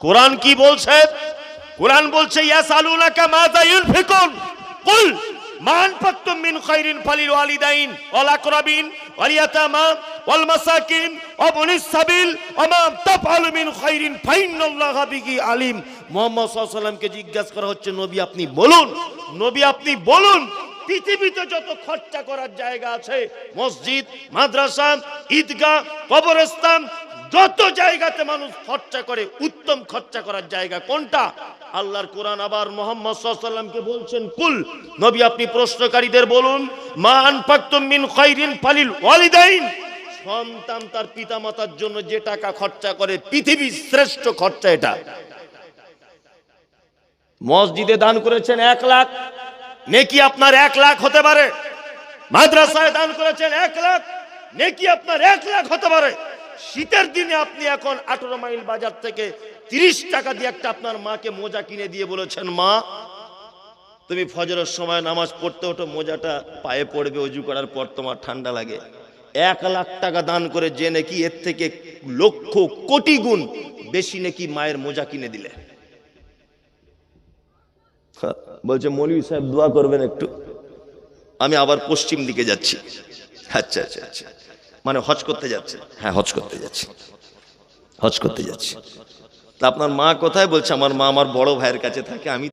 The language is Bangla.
কোরআন কি বলছে? কোরআন বলছে ইয়াসালুনাকা মাযা ইউনফিকুন কুল মা আনফাকতুম মিন খাইরিন ফালিল ওয়ালিদাইন ওয়াল আকরাবিন ওয়াল ইয়াতামা ওয়াল মাসাকিন ওয়া বুনিস সাবিল ওয়া মা তাফআলু মিন খাইরিন ফাইন্নাল্লাহা বিহি আলিম। মুহাম্মদ সাল্লাল্লাহু আলাইহি ওয়াসাল্লামকে জিজ্ঞাসা করা হচ্ছে, নবী আপনি বলুন, নবী আপনি বলুন, পৃথিবীতে যত খরচা করার জায়গা আছে, মসজিদ, মাদ্রাসা, ঈদগাহ, কবরস্থান, যত জায়গাতে মানুষ খরচা করে, উত্তম খরচা করার জায়গা কোনটা? আল্লাহর কোরআন আবার মুহাম্মদ সাল্লাল্লাহু আলাইহি ওয়াসাল্লামকে বলছেন, কুল, নবী আপনি প্রশ্নকারীদের বলুন, মা আনফাকতুম মিন খাইরিন ফালিল ওয়ালিদাইন, সন্তান তার পিতামাতার জন্য যে টাকা খরচা করে পৃথিবীর শ্রেষ্ঠ খরচা এটা। মসজিদে দান করেছেন 1 লাখ, নেকি আপনার 1 লাখ হতে পারে। মাদ্রাসায় দান করেছেন 1 লাখ, নেকি আপনার 1 লাখ হতে পারে। শীতের দিনে আপনি এখন 18 মাইল বাজার থেকে 30 টাকা দিয়ে একটা আপনার মাকে মোজা কিনে দিয়ে বলেছেন, মা তুমি ফজরের সময় নামাজ পড়তে ওঠো, মোজাটা পায়ে পড়বে, ওযু করার পর তোমার ঠান্ডা লাগে। 1 লাখ টাকা দান করে যে নাকি এর থেকে লক্ষ কোটি গুণ বেশি নাকি মায়ের মোজা কিনে দিলে। বলছে মৌলভী সাহেব দোয়া করবেন একটু, আমি আবার পশ্চিম দিকে যাচ্ছি। আচ্ছা আচ্ছা আচ্ছা, মানে হজ করতে যাচ্ছে? হ্যাঁ হজ করতে যাচ্ছি, হজ করতে যাচ্ছি। তা আপনার মা কোথায়? বলছে আমার মা আমার বড় ভাইয়ের কাছে থাকে, আমি